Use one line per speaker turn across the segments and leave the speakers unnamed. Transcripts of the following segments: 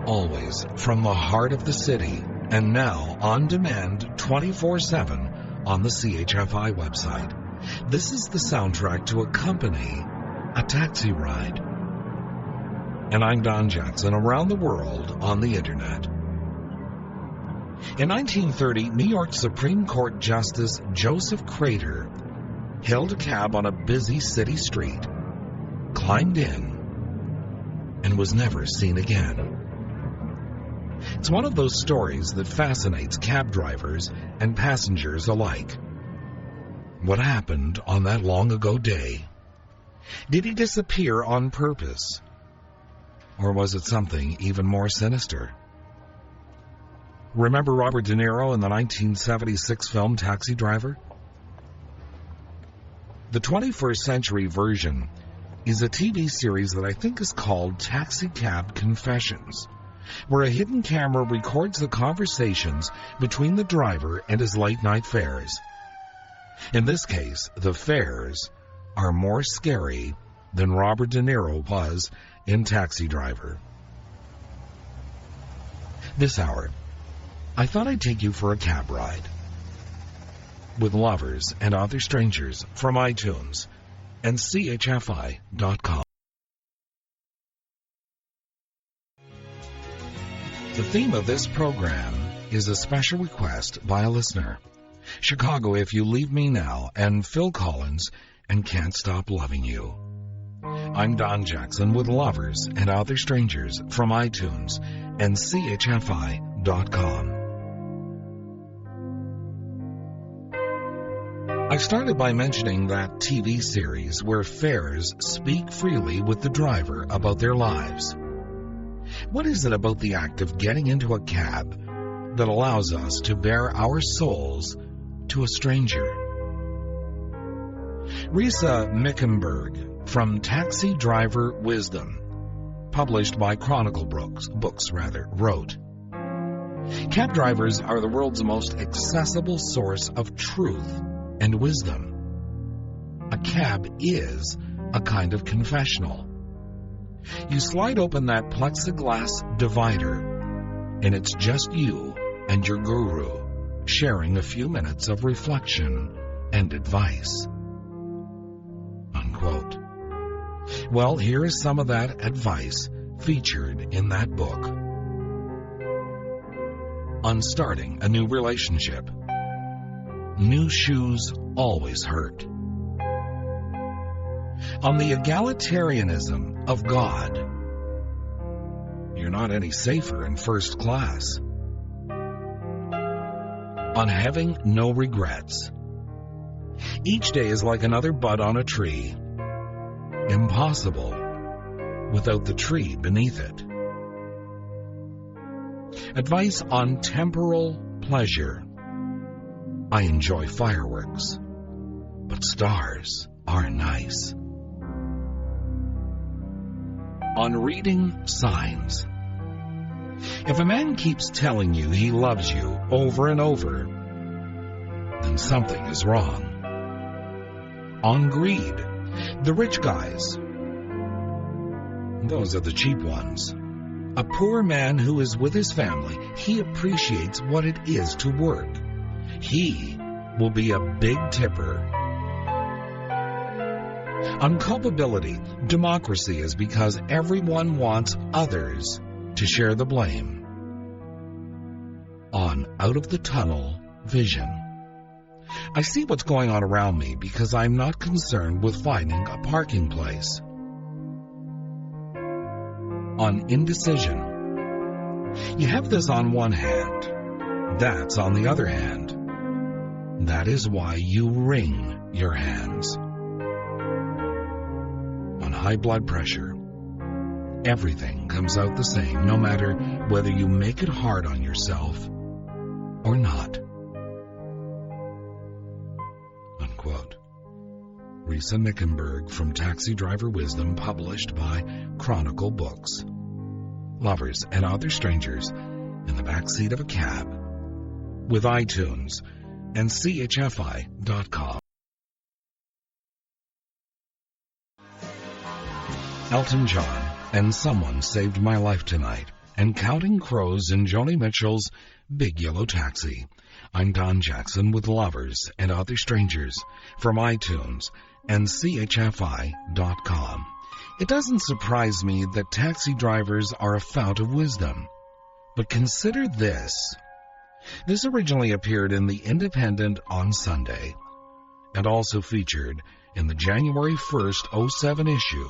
always from the heart of the city, and now on demand 24/7 on the CHFI website. This is the soundtrack to accompany a taxi ride. And I'm Don Jackson, around the world on the internet. In 1930, New York Supreme Court Justice Joseph Crater hailed a cab on a busy city street, climbed in, and was never seen again. It's one of those stories that fascinates cab drivers and passengers alike. What happened on that long-ago day? Did he disappear on purpose? Or was it something even more sinister? Remember Robert De Niro in the 1976 film Taxi Driver? The 21st century version is a TV series that I think is called Taxicab Confessions, where a hidden camera records the conversations between the driver and his late-night fares. In this case, the fares are more scary than Robert De Niro was in Taxi Driver. This hour, I thought I'd take you for a cab ride with Lovers and Other Strangers from iTunes and CHFI.com. The theme of this program is a special request by a listener. Chicago, If You Leave Me Now, and Phil Collins and Can't Stop Loving You. I'm Don Jackson with Lovers and Other Strangers from iTunes and CHFI.com. I started by mentioning that TV series where fares speak freely with the driver about their lives. What is it about the act of getting into a cab that allows us to bare our souls to a stranger? Risa Mickenberg from Taxi Driver Wisdom, published by Chronicle Books, wrote, "Cab drivers are the world's most accessible source of truth and wisdom. A cab is a kind of confessional. You slide open that plexiglass divider, and it's just you and your guru sharing a few minutes of reflection and advice." Unquote. Well, here is some of that advice featured in that book. On starting a new relationship. New shoes always hurt. On the egalitarianism of God. You're not any safer in first class. On having no regrets. Each day is like another bud on a tree. Impossible without the tree beneath it. Advice on temporal pleasure. I enjoy fireworks, but stars are nice. On reading signs. If a man keeps telling you he loves you over and over, then something is wrong. On greed. The rich guys. Those are the cheap ones. A poor man who is with his family, he appreciates what it is to work. He will be a big tipper. On culpability, democracy is because everyone wants others to share the blame. On out-of-the-tunnel vision. I see what's going on around me because I'm not concerned with finding a parking place. On indecision. You have this on one hand. That's on the other hand. That is why you wring your hands. On high blood pressure. Everything comes out the same, no matter whether you make it hard on yourself or not. Unquote. Risa Mickenberg from Taxi Driver Wisdom, published by Chronicle Books. Lovers and Other Strangers in the backseat of a cab with iTunes and CHFI.com. Elton John and Someone Saved My Life Tonight and Counting Crows in Joni Mitchell's Big Yellow Taxi. I'm Don Jackson with Lovers and Other Strangers from iTunes and CHFI.com. It doesn't surprise me that taxi drivers are a fount of wisdom. But consider this. This originally appeared in The Independent on Sunday and also featured in the January 1st, 07 issue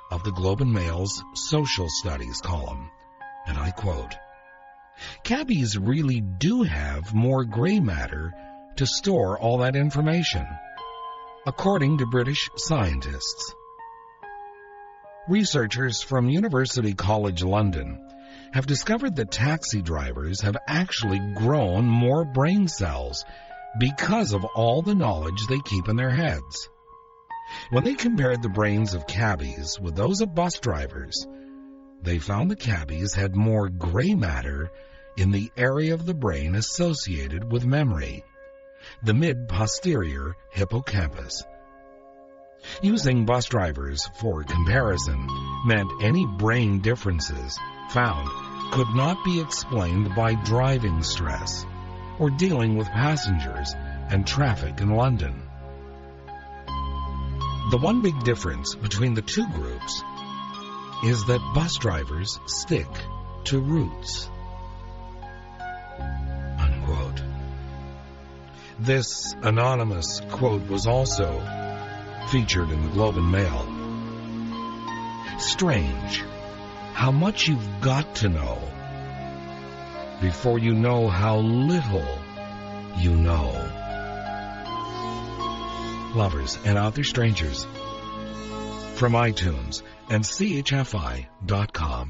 of the Globe and Mail's Social Studies column. And I quote, "Cabbies really do have more gray matter to store all that information, according to British scientists." Researchers from University College London have discovered that taxi drivers have actually grown more brain cells because of all the knowledge they keep in their heads. When they compared the brains of cabbies with those of bus drivers, they found the cabbies had more gray matter in the area of the brain associated with memory, the mid-posterior hippocampus. Using bus drivers for comparison meant any brain differences found could not be explained by driving stress or dealing with passengers and traffic in London. The one big difference between the two groups is that bus drivers stick to routes. Unquote. This anonymous quote was also featured in the Globe and Mail. Strange how much you've got to know before you know how little you know. Lovers and Other Strangers from iTunes and CHFI.com.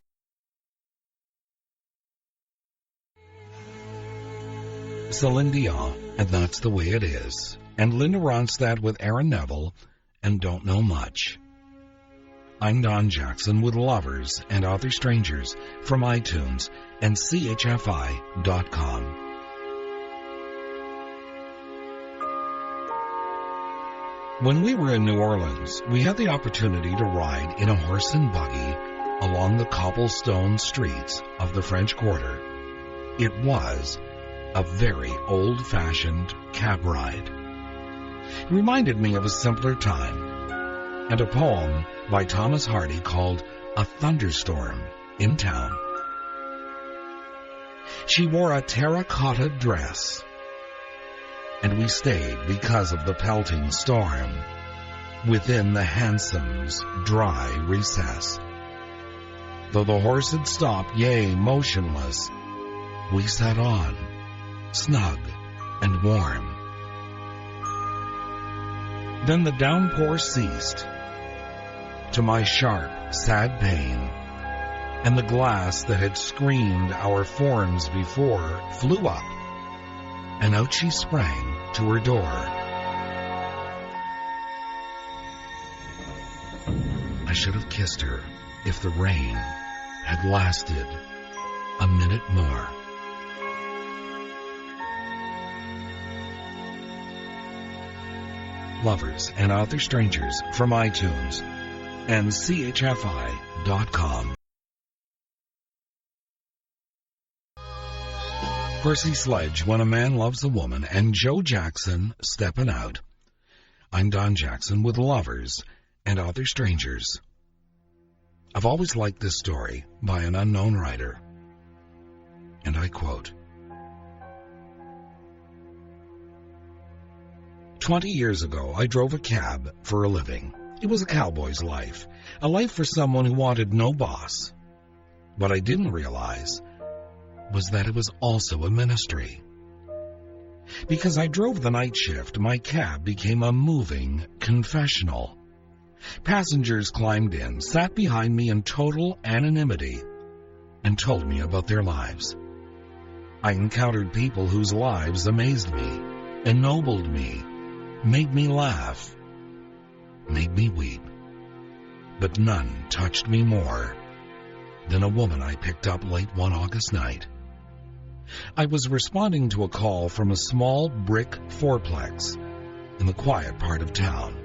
Celine Dion, and That's the Way It Is, and Linda Ronstadt with Aaron Neville, and Don't Know Much. I'm Don Jackson with Lovers and Other Strangers from iTunes and CHFI.com. When we were in New Orleans, we had the opportunity to ride in a horse and buggy along the cobblestone streets of the French Quarter. It was a very old-fashioned cab ride. It reminded me of a simpler time and a poem by Thomas Hardy called A Thunderstorm in Town. She wore a terracotta dress, and we stayed because of the pelting storm within the hansom's dry recess. Though the horse had stopped, yea, motionless, we sat on, snug and warm. Then the downpour ceased, to my sharp, sad pain, and the glass that had screened our forms before flew up, and out she sprang to her door. I should have kissed her if the rain had lasted a minute more. Lovers and Other Strangers from iTunes and CHFI.com. Percy, Sledge, When a Man Loves a Woman, and Joe Jackson, Steppin Out. I'm Don Jackson with Lovers and Other Strangers. I've always liked this story by an unknown writer, and I quote, 20 years ago, I drove a cab for a living. It was a cowboy's life, a life for someone who wanted no boss. What I didn't realize was that it was also a ministry. Because I drove the night shift, my cab became a moving confessional. Passengers climbed in, sat behind me in total anonymity, and told me about their lives. I encountered people whose lives amazed me, ennobled me, made me laugh, made me weep. But none touched me more than a woman I picked up late one August night. I was responding to a call from a small brick fourplex in the quiet part of town.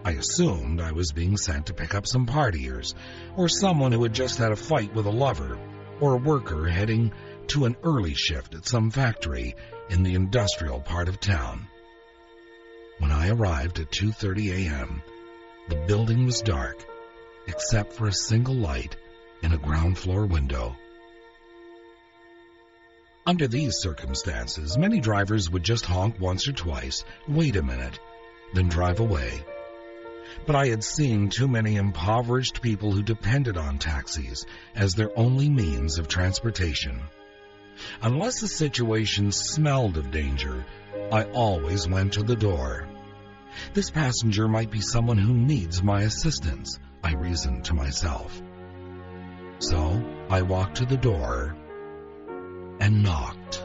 I assumed I was being sent to pick up some partiers or someone who had just had a fight with a lover or a worker heading to an early shift at some factory in the industrial part of town. When I arrived at 2:30 a.m., the building was dark, except for a single light in a ground floor window. Under these circumstances, many drivers would just honk once or twice, wait a minute, then drive away. But I had seen too many impoverished people who depended on taxis as their only means of transportation. Unless the situation smelled of danger, I always went to the door. This passenger might be someone who needs my assistance, I reasoned to myself. So I walked to the door and knocked.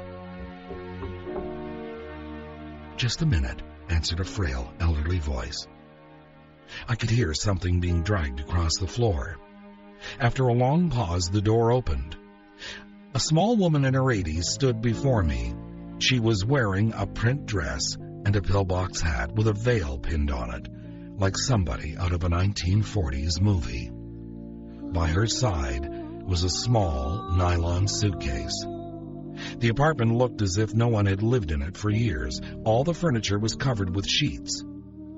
"Just a minute," answered a frail, elderly voice. I could hear something being dragged across the floor. After a long pause, the door opened. A small woman in her 80s stood before me. She was wearing a print dress and a pillbox hat with a veil pinned on it, like somebody out of a 1940s movie. By her side was a small nylon suitcase. The apartment looked as if no one had lived in it for years. All the furniture was covered with sheets.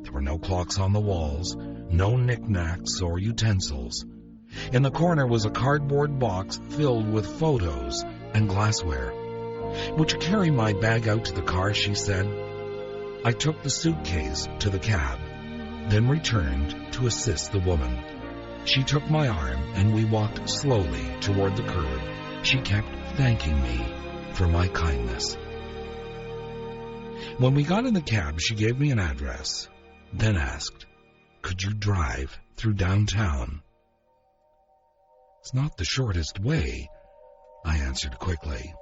There were no clocks on the walls, no knickknacks or utensils. In the corner was a cardboard box filled with photos and glassware. "Would you carry my bag out to the car?" she said. I took the suitcase to the cab, then returned to assist the woman. She took my arm and we walked slowly toward the curb. She kept thanking me for my kindness. When we got in the cab, she gave me an address, then asked, "Could you drive through downtown?" "It's not the shortest way," I answered quickly.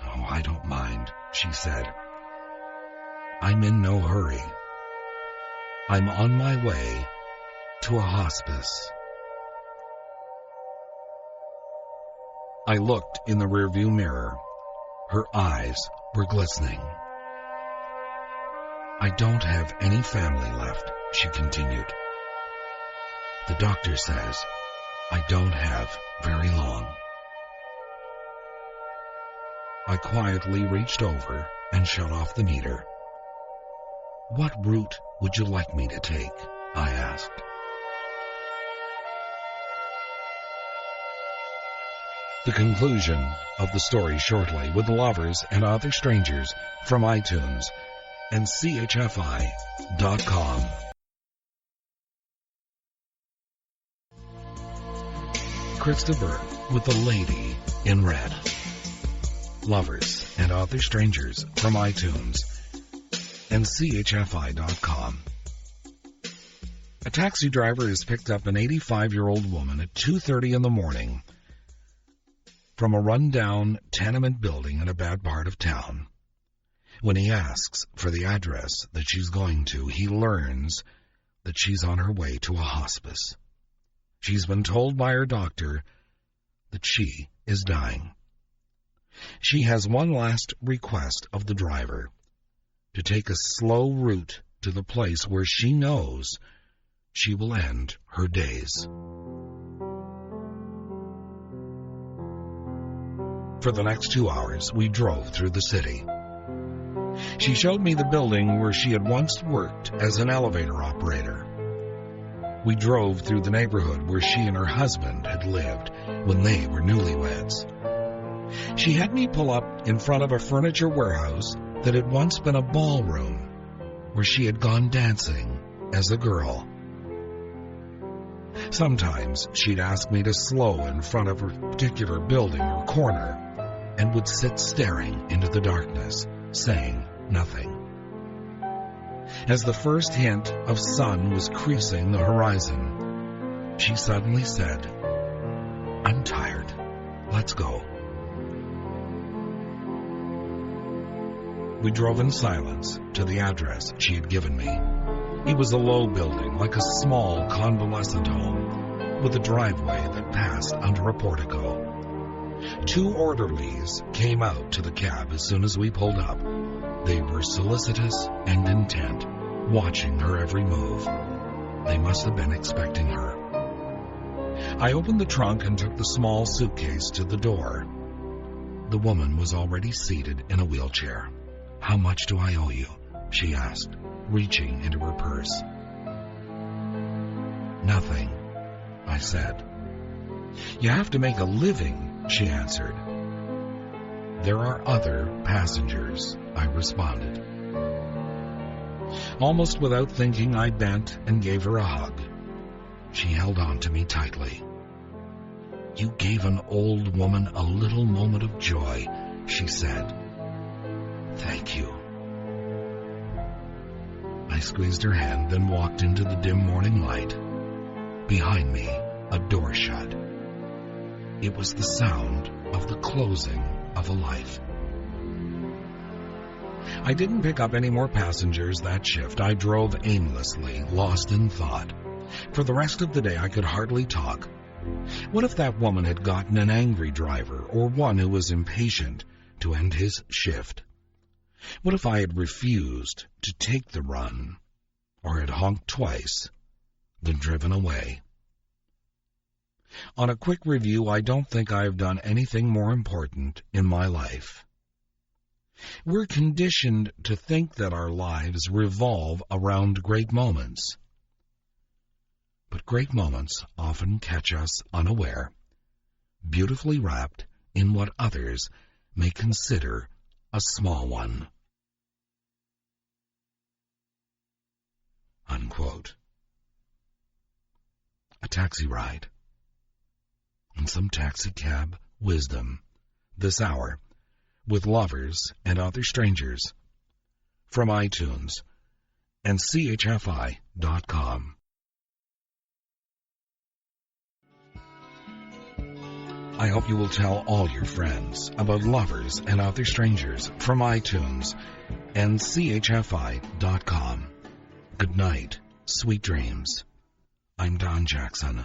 "Oh, I don't mind," she said. "I'm in no hurry. I'm on my way to a hospice." I looked in the rearview mirror. Her eyes were glistening. "I don't have any family left," she continued. "The doctor says I don't have very long." I quietly reached over and shut off the meter. "What route would you like me to take?" I asked. The conclusion of the story shortly with Lovers and Other Strangers from iTunes and CHFI.com. Christopher with the Lady in Red. Lovers and Other Strangers from iTunes and CHFI.com. A taxi driver has picked up an 85-year-old woman at 2:30 in the morning from a run-down tenement building in a bad part of town. When he asks for the address that she's going to, he learns that she's on her way to a hospice. She's been told by her doctor that she is dying. She has one last request of the driver, to take a slow route to the place where she knows she will end her days. For the next 2 hours, we drove through the city. She showed me the building where she had once worked as an elevator operator. We drove through the neighborhood where she and her husband had lived when they were newlyweds. She had me pull up in front of a furniture warehouse that had once been a ballroom where she had gone dancing as a girl. Sometimes she'd ask me to slow in front of a particular building or corner and would sit staring into the darkness, saying nothing. As the first hint of sun was creasing the horizon, she suddenly said, "I'm tired. Let's go." We drove in silence to the address she had given me. It was a low building, like a small convalescent home, with a driveway that passed under a portico. 2 orderlies came out to the cab as soon as we pulled up. They were solicitous and intent, watching her every move. They must have been expecting her. I opened the trunk and took the small suitcase to the door. The woman was already seated in a wheelchair. "How much do I owe you?" she asked, reaching into her purse. "Nothing," I said. "You have to make a living," she answered. "There are other passengers," I responded. Almost without thinking, I bent and gave her a hug. She held on to me tightly. "You gave an old woman a little moment of joy," she said. "Thank you." I squeezed her hand, then walked into the dim morning light. Behind me, a door shut. It was the sound of the closing of a life. I didn't pick up any more passengers that shift. I drove aimlessly, lost in thought. For the rest of the day, I could hardly talk. What if that woman had gotten an angry driver, or one who was impatient to end his shift? What if I had refused to take the run, or had honked twice, then driven away? On a quick review, I don't think I have done anything more important in my life. We're conditioned to think that our lives revolve around great moments. But great moments often catch us unaware, beautifully wrapped in what others may consider a small one. Unquote. A taxi ride and some taxicab wisdom this hour with Lovers and Other Strangers from iTunes and CHFI.com. I hope you will tell all your friends about Lovers and Other Strangers from iTunes and CHFI.com. Good night, sweet dreams. I'm Don Jackson.